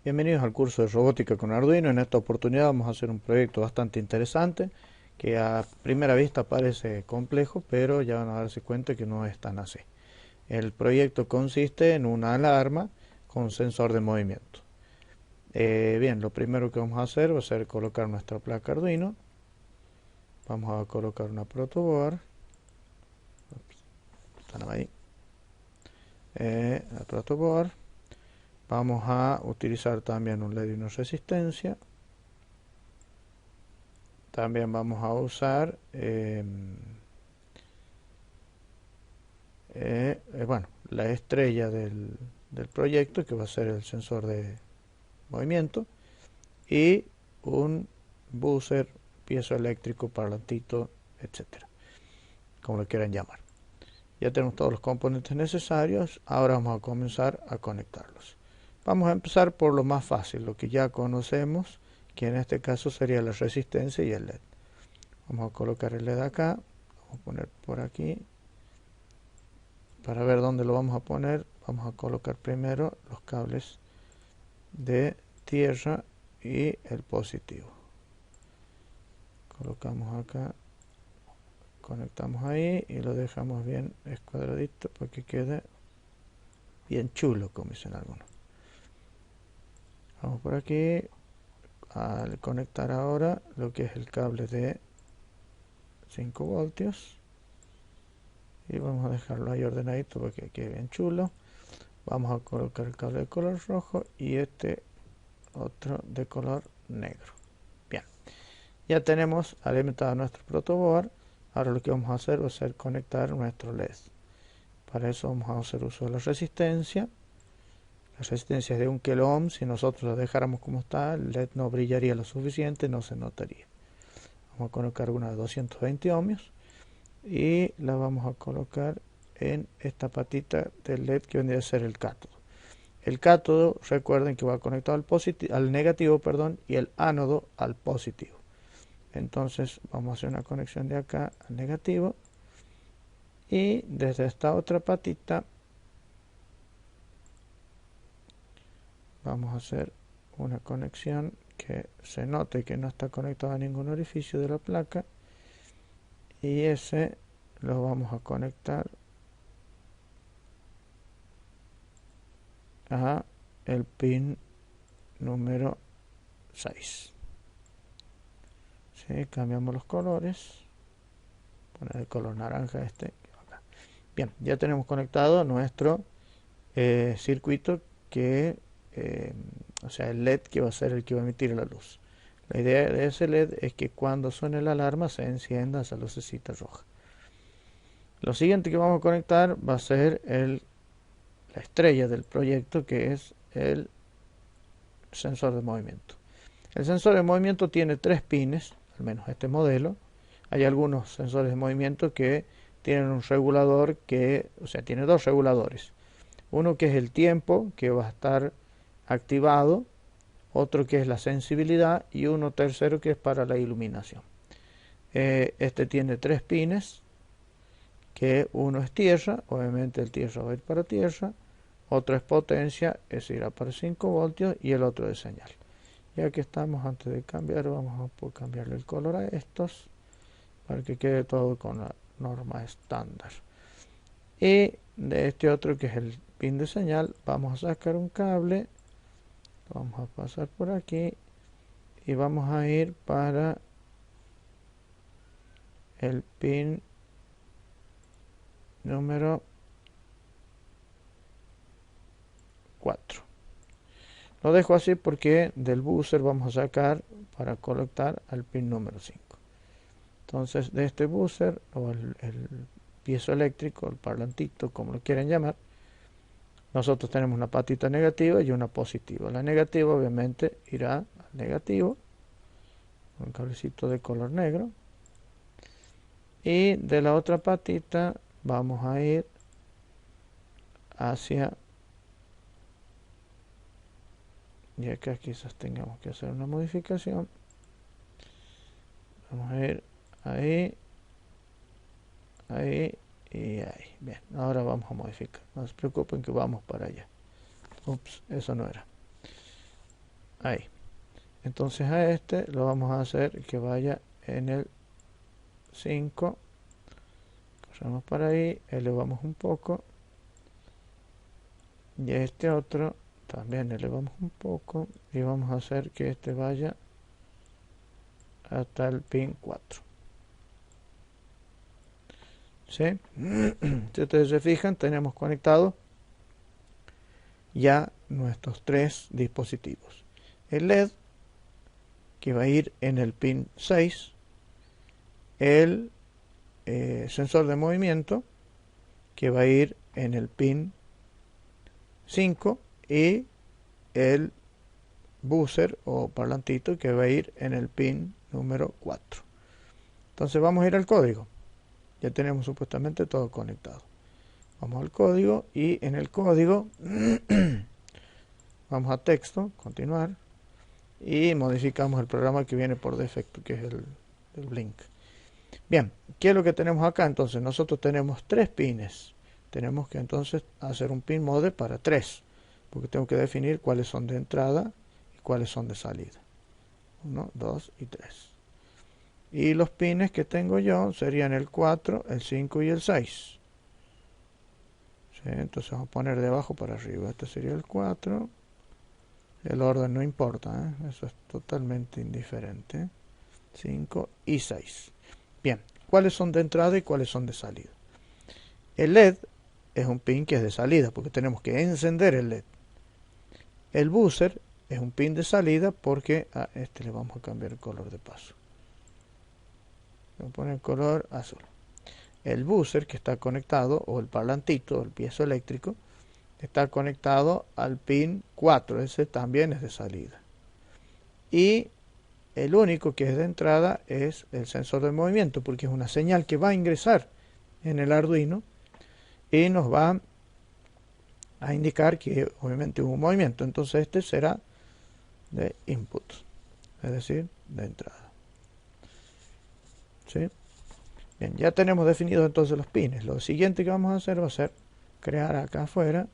Bienvenidos al curso de robótica con Arduino. En esta oportunidad vamos a hacer un proyecto bastante interesante que a primera vista parece complejo, pero ya van a darse cuenta que no es tan así. El proyecto consiste en una alarma con sensor de movimiento. Bien, lo primero que vamos a hacer va a ser colocar nuestra placa Arduino. Vamos a colocar una protoboard. Están ahí. La protoboard. Vamos a utilizar también un LED y una resistencia. También vamos a usar bueno, la estrella del proyecto, que va a ser el sensor de movimiento, y un buzzer piezoeléctrico, parlantito, etcétera, como lo quieran llamar. Ya tenemos todos los componentes necesarios. Ahora vamos a comenzar a conectarlos. Vamos a empezar por lo más fácil, lo que ya conocemos, que en este caso sería la resistencia y el LED. Vamos a colocar el LED acá, vamos a poner por aquí. Para ver dónde lo vamos a poner, vamos a colocar primero los cables de tierra y el positivo. Colocamos acá, conectamos ahí y lo dejamos bien escuadradito para que quede bien chulo, como dicen algunos. Vamos por aquí, al conectar ahora lo que es el cable de 5 voltios y vamos a dejarlo ahí ordenadito para que quede bien chulo. Vamos a colocar el cable de color rojo y este otro de color negro. Bien, ya tenemos alimentado nuestro protoboard. Ahora lo que vamos a hacer va a ser conectar nuestro LED. Para eso vamos a hacer uso de la resistencia. La resistencia es de 1 kilo ohm. Si nosotros la dejáramos como está, el LED no brillaría lo suficiente, no se notaría. Vamos a colocar una de 220 ohmios y la vamos a colocar en esta patita del LED que vendría a ser el cátodo. El cátodo, recuerden que va conectado al negativo, perdón, y el ánodo al positivo. Entonces vamos a hacer una conexión de acá al negativo y desde esta otra patita vamos a hacer una conexión que se note que no está conectado a ningún orificio de la placa, y ese lo vamos a conectar a el pin número 6. ¿Sí? Cambiamos los colores, poner el color naranja este. Bien, ya tenemos conectado nuestro circuito que, o sea, el LED que va a ser el que va a emitir la luz. La idea de ese LED es que cuando suene la alarma se encienda esa lucecita roja. Lo siguiente que vamos a conectar va a ser la estrella del proyecto, que es el sensor de movimiento. El sensor de movimiento tiene 3 pines, al menos este modelo. Hay algunos sensores de movimiento que tienen un regulador que, o sea, tiene 2 reguladores. Uno que es el tiempo, que va a estar activado, otro que es la sensibilidad y uno tercero que es para la iluminación. Este tiene 3 pines, que uno es tierra, obviamente el tierra va a ir para tierra, otro es potencia, ese irá para 5 voltios y el otro es señal. Ya que estamos, antes de cambiar, vamos a cambiarle el color a estos para que quede todo con la norma estándar. Y de este otro, que es el pin de señal, vamos a sacar un cable, lo vamos a pasar por aquí y vamos a ir para el pin número 4. Lo dejo así porque del buzzer vamos a sacar para conectar al pin número 5. Entonces, de este buzzer o el piezoeléctrico, el parlantito, como lo quieran llamar, nosotros tenemos una patita negativa y una positiva. La negativa obviamente irá al negativo, un cablecito de color negro, y de la otra patita vamos a ir hacia, y acá quizás tengamos que hacer una modificación. Vamos a ir ahí, ahí y ahí. Bien, ahora vamos a modificar. No se preocupen que vamos para allá. Ups, eso no era. ahí. Entonces a este lo vamos a hacer que vaya en el 5. Corremos para ahí, elevamos un poco. Y a este otro también elevamos un poco. Y vamos a hacer que este vaya hasta el pin 4. ¿Sí? Si ustedes se fijan, tenemos conectados ya nuestros 3 dispositivos. El LED, que va a ir en el pin 6. El sensor de movimiento, que va a ir en el pin 5. Y el buzzer o parlantito, que va a ir en el pin número 4. Entonces vamos a ir al código. Ya tenemos supuestamente todo conectado. Vamos al código y en el código vamos a texto, continuar, y modificamos el programa que viene por defecto, que es el Blink. Bien, ¿qué es lo que tenemos acá? Entonces nosotros tenemos 3 pines. Tenemos que entonces hacer un pin mode para 3, porque tengo que definir cuáles son de entrada y cuáles son de salida. 1, 2 y 3. Y los pines que tengo yo serían el 4, el 5 y el 6. ¿Sí? Entonces vamos a poner de abajo para arriba. Este sería el 4. El orden no importa, ¿eh? Eso es totalmente indiferente. 5 y 6. Bien, ¿cuáles son de entrada y cuáles son de salida? El LED es un pin que es de salida, porque tenemos que encender el LED. El buzzer es un pin de salida porque a este le vamos a cambiar el color de paso. Voy a poner el color azul. El buzzer que está conectado, o el parlantito, el piezo eléctrico, está conectado al pin 4. Ese también es de salida. Y el único que es de entrada es el sensor de movimiento, porque es una señal que va a ingresar en el Arduino y nos va a indicar que obviamente hubo un movimiento. Entonces este será de input, es decir, de entrada. ¿Sí? Bien, ya tenemos definidos entonces los pines. Lo siguiente que vamos a hacer va a ser crear acá afuera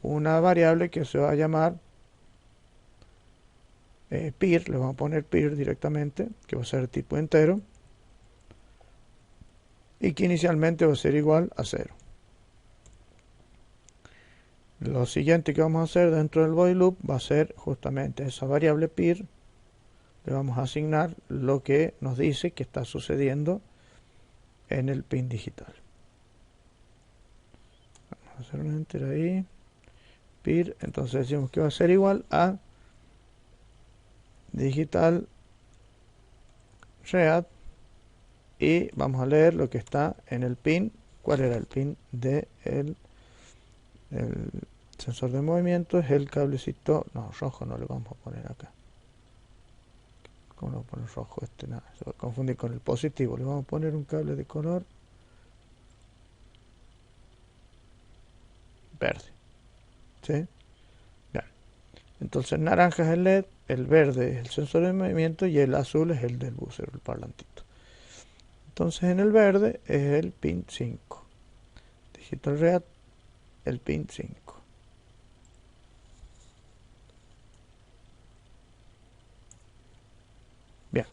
una variable que se va a llamar peer. Le vamos a poner peer directamente, que va a ser tipo entero, y que inicialmente va a ser igual a 0. Lo siguiente que vamos a hacer dentro del void loop va a ser justamente esa variable peer. Le vamos a asignar lo que nos dice que está sucediendo en el pin digital. Vamos a hacer un enter ahí. Peer, entonces decimos que va a ser igual a digital read, y vamos a leer lo que está en el pin. ¿Cuál era el pin de el sensor de movimiento? Es el cablecito, no, rojo no le vamos a poner acá. ¿Cómo lo poner rojo? Este nada, se va a confundir con el positivo. Le vamos a poner un cable de color verde. ¿Sí? Bien. Entonces naranja es el LED, el verde es el sensor de movimiento y el azul es el del buzzer, el parlantito. Entonces en el verde es el pin 5. Digital read, el pin 5. Bien.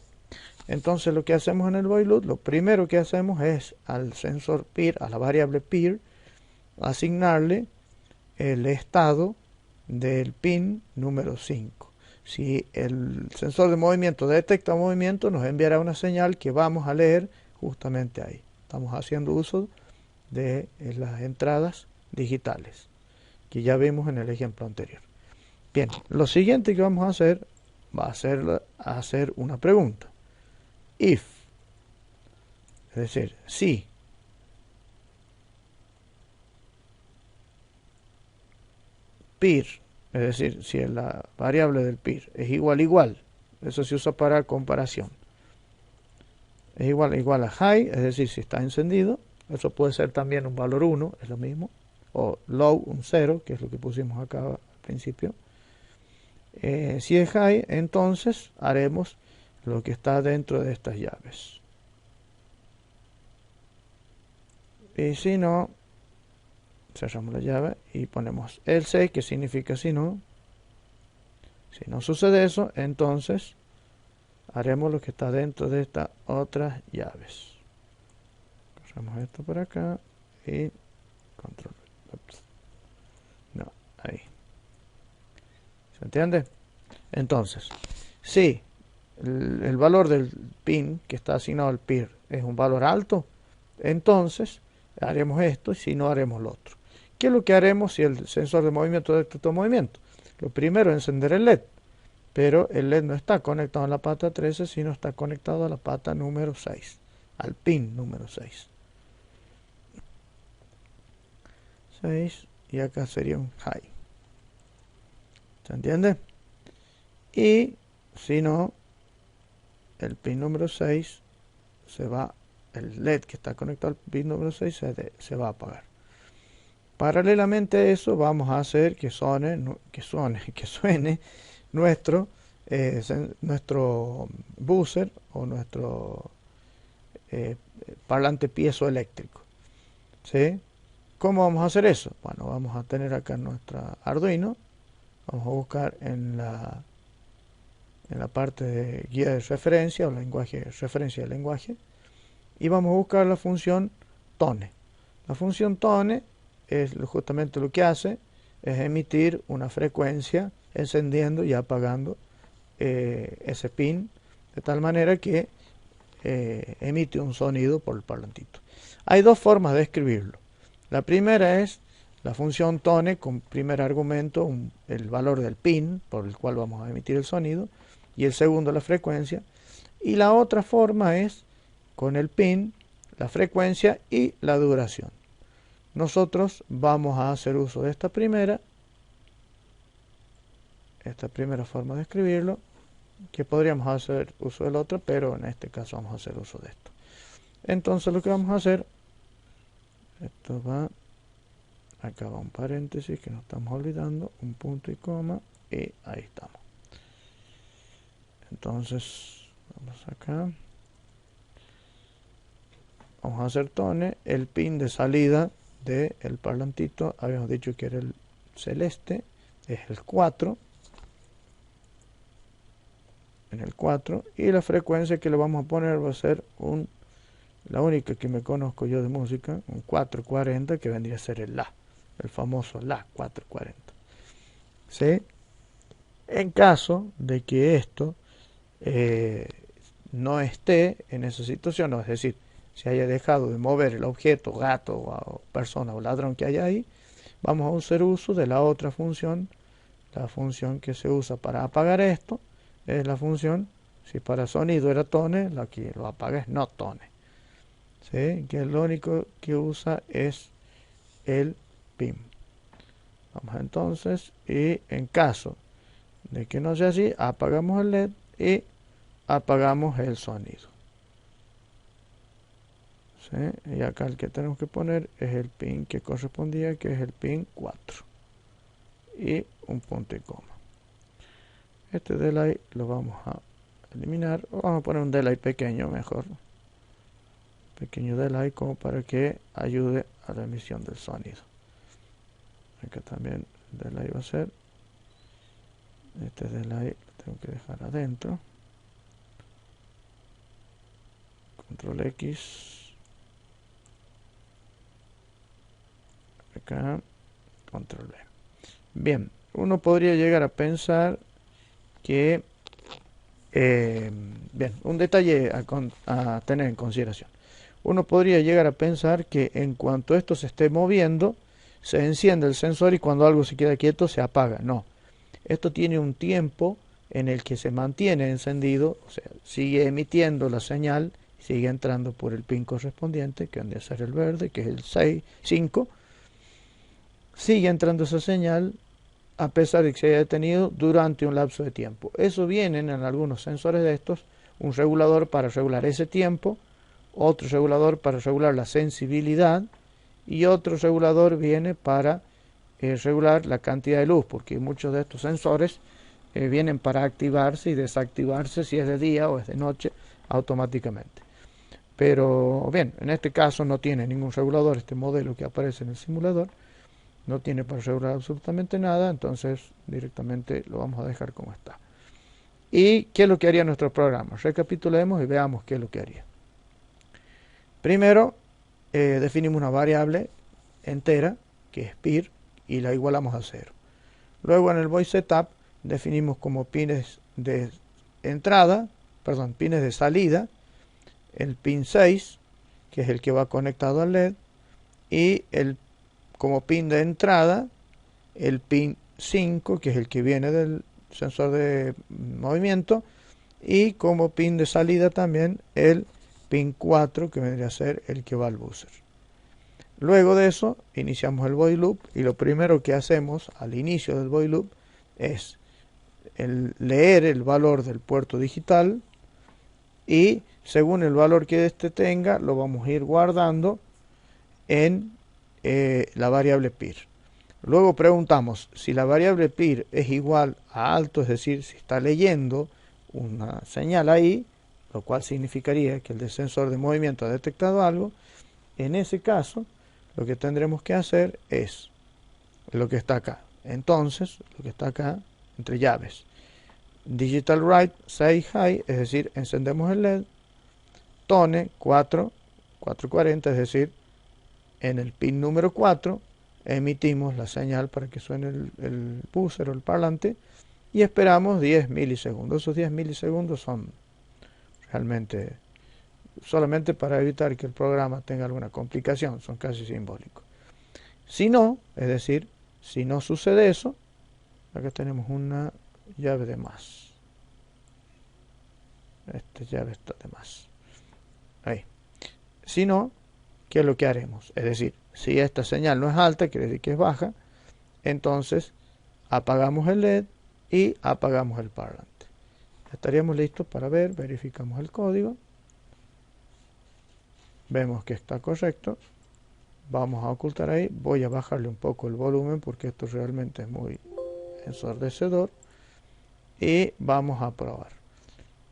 Entonces lo que hacemos en el void loop, lo primero que hacemos es al sensor peer, a la variable peer, asignarle el estado del pin número 5. Si el sensor de movimiento detecta movimiento, nos enviará una señal que vamos a leer justamente ahí. Estamos haciendo uso de las entradas digitales que ya vimos en el ejemplo anterior. Bien, lo siguiente que vamos a hacer va a hacer una pregunta. If, es decir, si peer, es decir, si la variable del peer es igual, eso se usa para comparación, es igual a high, es decir, si está encendido, eso puede ser también un valor 1, es lo mismo, o low, un 0, que es lo que pusimos acá al principio. Si es high, entonces haremos lo que está dentro de estas llaves. Y si no, cerramos la llave y ponemos else, que significa si Si no sucede eso, entonces haremos lo que está dentro de estas otras llaves. Corremos esto por acá y control. Ups. No, ahí. ¿Se entiende? Entonces, si el valor del pin que está asignado al PIR es un valor alto, entonces haremos esto y si no haremos lo otro. ¿Qué es lo que haremos si el sensor de movimiento detecta movimiento? Lo primero es encender el LED, pero el LED no está conectado a la pata 13, sino está conectado a la pata número 6, al pin número 6. 6 y acá sería un high. ¿Se entiende? Y si no, el pin número 6 se va, el LED que está conectado al pin número 6 se va a apagar. Paralelamente a eso vamos a hacer que suene nuestro buzzer o nuestro parlante piezoeléctrico. ¿Sí? ¿Cómo vamos a hacer eso? Bueno, vamos a tener acá nuestra Arduino. Vamos a buscar en la parte de guía de referencia o lenguaje, referencia de lenguaje, y vamos a buscar la función tone. La función tone es justamente lo que hace es emitir una frecuencia encendiendo y apagando ese pin de tal manera que emite un sonido por el parlantito. Hay dos formas de escribirlo. La primera es la función tone con primer argumento el valor del pin por el cual vamos a emitir el sonido y el segundo la frecuencia, y la otra forma es con el pin, la frecuencia y la duración. Nosotros vamos a hacer uso de esta primera forma de escribirlo, que podríamos hacer uso del otro, pero en este caso vamos a hacer uso de esto. Entonces lo que vamos a hacer, esto va, acá va un paréntesis que no estamos olvidando, un punto y coma, y ahí estamos. Entonces, vamos acá. Vamos a hacer tone, el pin de salida del parlantito, habíamos dicho que era el celeste, es el 4. En el 4, y la frecuencia que le vamos a poner va a ser la única que me conozco yo de música, un 440, que vendría a ser el La, el famoso La 440. ¿Sí? En caso de que esto no esté en esa situación, es decir, se haya dejado de mover el objeto, gato o persona o ladrón que haya ahí, vamos a hacer uso de la otra función, la función que se usa para apagar esto, es la función, si para sonido era tone, la que lo apaga es no tone. ¿Sí? Que lo único que usa es el pin. Vamos entonces, y en caso de que no sea así, apagamos el LED y apagamos el sonido. ¿Sí? Y acá el que tenemos que poner es el pin que correspondía, que es el pin 4. Y un punto y coma. Este delay lo vamos a eliminar, o vamos a poner un delay pequeño mejor. Pequeño delay como para que ayude a la emisión del sonido. Acá también el delay va a ser, este delay lo tengo que dejar adentro. Control X. Acá, control V. Bien, uno podría llegar a pensar que, bien, un detalle a tener en consideración. Uno podría llegar a pensar que en cuanto esto se esté moviendo, se enciende el sensor y cuando algo se queda quieto se apaga. No, esto tiene un tiempo en el que se mantiene encendido, o sea, sigue emitiendo la señal, sigue entrando por el pin correspondiente, que han de ser el verde, que es el 5, sigue entrando esa señal a pesar de que se haya detenido durante un lapso de tiempo. Eso vienen en algunos sensores de estos, un regulador para regular ese tiempo, otro regulador para regular la sensibilidad y otro regulador viene para regular la cantidad de luz, porque muchos de estos sensores vienen para activarse y desactivarse si es de día o es de noche automáticamente. Pero bien, en este caso no tiene ningún regulador este modelo que aparece en el simulador, no tiene para regular absolutamente nada, entonces directamente lo vamos a dejar como está. ¿Y qué es lo que haría nuestro programa? Recapitulemos y veamos qué es lo que haría. Primero, definimos una variable entera, que es PIR, y la igualamos a 0. Luego en el void setup definimos como pines de entrada, perdón, pines de salida, el pin 6, que es el que va conectado al LED, y como pin de entrada, el pin 5, que es el que viene del sensor de movimiento, y como pin de salida también el pin 4, que vendría a ser el que va al buzzer. Luego de eso iniciamos el void loop, y lo primero que hacemos al inicio del void loop es leer el valor del puerto digital, y según el valor que éste tenga lo vamos a ir guardando en la variable PIR. Luego preguntamos si la variable PIR es igual a alto, es decir, si está leyendo una señal ahí, lo cual significaría que el sensor de movimiento ha detectado algo. En ese caso, lo que tendremos que hacer es lo que está acá. Entonces, lo que está acá, entre llaves, digital write, say high, es decir, encendemos el LED, tone 440, es decir, en el pin número 4 emitimos la señal para que suene el buzzer o el parlante, y esperamos 10 milisegundos. Esos 10 milisegundos son realmente solamente para evitar que el programa tenga alguna complicación, son casi simbólicos. Si no, es decir, si no sucede eso, acá tenemos una llave de más. Esta llave está de más. Ahí. Si no, ¿qué es lo que haremos? Es decir, si esta señal no es alta, quiere decir que es baja, entonces apagamos el LED y apagamos el parlante. Ya estaríamos listos para ver, verificamos el código, vemos que está correcto, vamos a ocultar ahí, voy a bajarle un poco el volumen porque esto realmente es muy ensordecedor, y vamos a probar.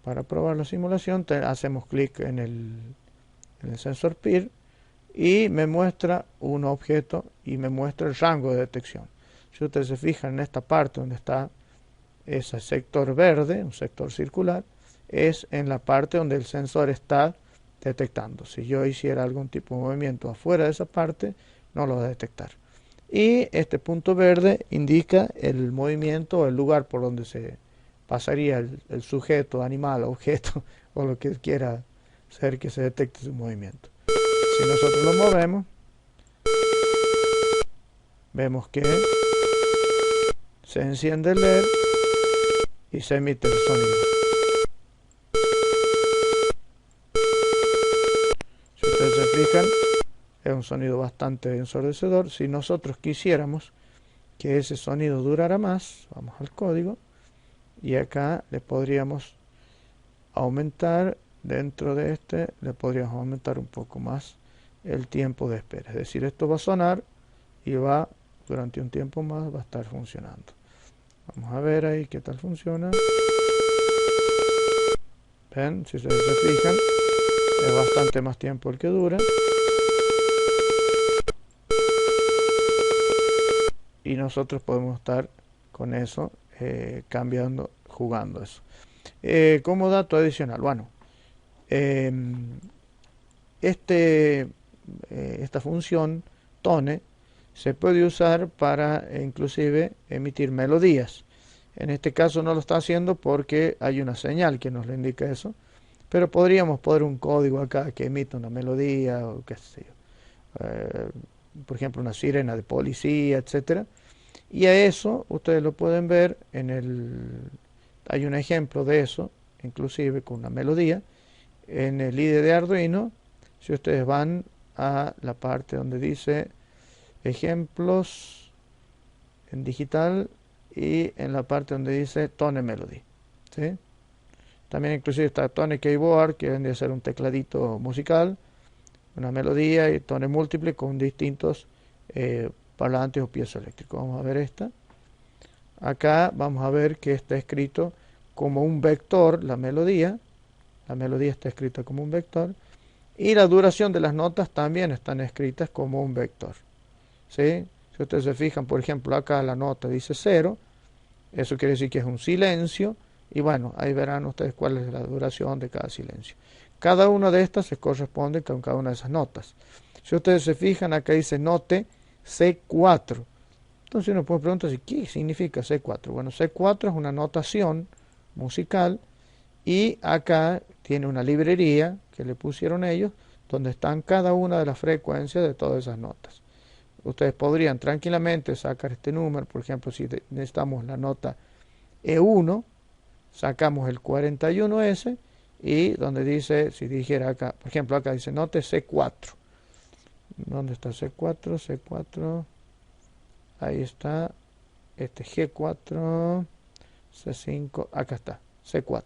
Para probar la simulación hacemos clic en el sensor PIR, y me muestra un objeto y me muestra el rango de detección. Si ustedes se fijan en esta parte donde está ese sector verde, un sector circular, es en la parte donde el sensor está detectando. Si yo hiciera algún tipo de movimiento afuera de esa parte, no lo va a detectar. Y este punto verde indica el movimiento o el lugar por donde se pasaría el sujeto, animal, objeto o lo que quiera ser que se detecte su movimiento. Si nosotros lo movemos, vemos que se enciende el LED y se emite el sonido. Si ustedes se fijan, es un sonido bastante ensordecedor. Si nosotros quisiéramos que ese sonido durara más, vamos al código, y acá le podríamos aumentar, dentro de este, le podríamos aumentar un poco más el tiempo de espera. Es decir, esto va a sonar y va durante un tiempo más va a estar funcionando. Vamos a ver ahí qué tal funciona. Ven, si ustedes se fijan, es bastante más tiempo el que dura. Y nosotros podemos estar con eso cambiando, jugando eso. Como dato adicional, bueno, esta función tone se puede usar para inclusive emitir melodías. En este caso no lo está haciendo porque hay una señal que nos le indica eso, pero podríamos poner un código acá que emita una melodía o qué sé yo, por ejemplo una sirena de policía, etcétera. Y a eso ustedes lo pueden ver hay un ejemplo de eso, inclusive con una melodía, en el IDE de Arduino. Si ustedes van a la parte donde dice ejemplos en digital y en la parte donde dice Tone Melody, ¿sí? También inclusive está Tone Keyboard, que vendría a ser un tecladito musical, una melodía, y Tone Múltiple con distintos parlantes o piezoeléctricos. Vamos a ver esta. Acá vamos a ver que está escrito como un vector la melodía. La melodía está escrita como un vector. Y la duración de las notas también están escritas como un vector, ¿sí? Si ustedes se fijan, por ejemplo, acá la nota dice 0, eso quiere decir que es un silencio, y bueno, ahí verán ustedes cuál es la duración de cada silencio. Cada una de estas se corresponde con cada una de esas notas. Si ustedes se fijan, acá dice note C4. Entonces uno puede preguntarse, ¿qué significa C4? Bueno, C4 es una notación musical y acá tiene una librería que le pusieron ellos donde están cada una de las frecuencias de todas esas notas. Ustedes podrían tranquilamente sacar este número, por ejemplo, si necesitamos la nota E1, sacamos el 41S y donde dice, si dijera acá, por ejemplo, acá dice note C4. ¿Dónde está C4? C4, ahí está, este G4, C5, acá está, C4.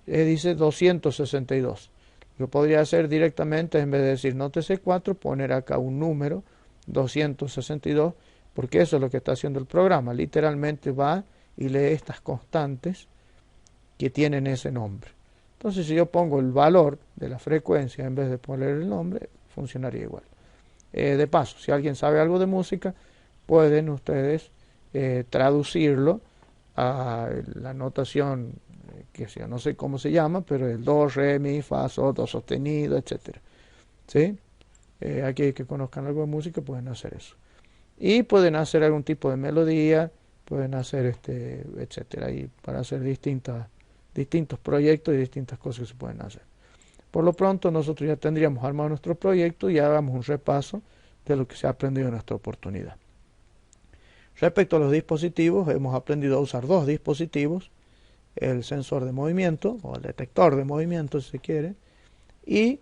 Dice 262. Yo podría hacer directamente, en vez de decir note C4, poner acá un número, 262, porque eso es lo que está haciendo el programa. Literalmente va y lee estas constantes que tienen ese nombre. Entonces, si yo pongo el valor de la frecuencia en vez de poner el nombre, funcionaría igual. De paso, si alguien sabe algo de música, pueden ustedes traducirlo a la notación que sea, no sé cómo se llama, pero el do, re, mi, fa, sol, do sostenido, etcétera. ¿Sí? Aquí que conozcan algo de música pueden hacer eso. Y pueden hacer algún tipo de melodía, pueden hacer etcétera, y para hacer distintos proyectos y distintas cosas que se pueden hacer. Por lo pronto nosotros ya tendríamos armado nuestro proyecto y hagamos un repaso de lo que se ha aprendido en nuestra oportunidad. Respecto a los dispositivos, hemos aprendido a usar dos dispositivos, el sensor de movimiento o el detector de movimiento si se quiere, y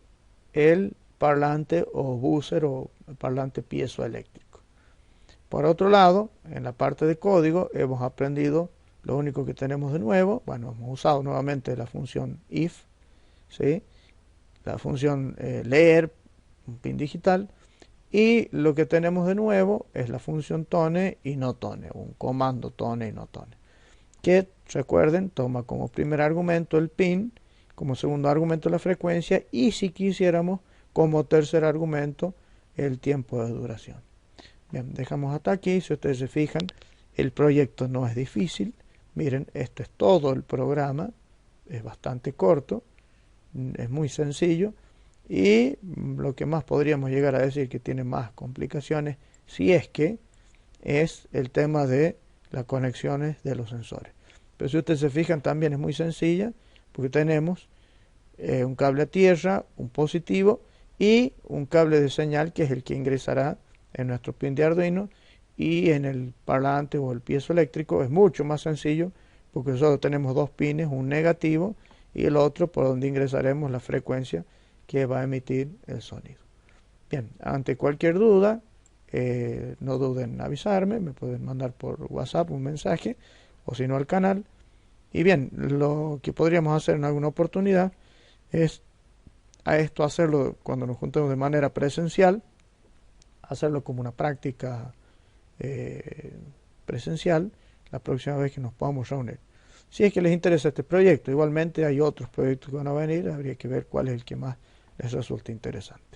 el parlante o buzzer o parlante piezoeléctrico. Por otro lado, en la parte de código hemos aprendido lo único que tenemos de nuevo, bueno, hemos usado nuevamente la función if, ¿sí? La función leer, un pin digital, y lo que tenemos de nuevo es la función tone y no tone, un comando tone y no tone, que recuerden toma como primer argumento el pin, como segundo argumento la frecuencia y si quisiéramos como tercer argumento el tiempo de duración. Bien, dejamos hasta aquí. Si ustedes se fijan, el proyecto no es difícil. Miren, esto es todo el programa, es bastante corto, es muy sencillo y lo que más podríamos llegar a decir que tiene más complicaciones, si es que es el tema de las conexiones de los sensores. Pero si ustedes se fijan, también es muy sencilla porque tenemos un cable a tierra, un positivo y un cable de señal que es el que ingresará en nuestro pin de Arduino, y en el parlante o el piezoeléctrico es mucho más sencillo porque solo tenemos dos pines, un negativo y el otro por donde ingresaremos la frecuencia que va a emitir el sonido. Bien, ante cualquier duda, no duden en avisarme, me pueden mandar por WhatsApp un mensaje o si no al canal. Y bien, lo que podríamos hacer en alguna oportunidad es a esto hacerlo cuando nos juntemos de manera presencial, hacerlo como una práctica presencial la próxima vez que nos podamos reunir. Si es que les interesa este proyecto, igualmente hay otros proyectos que van a venir, habría que ver cuál es el que más les resulta interesante.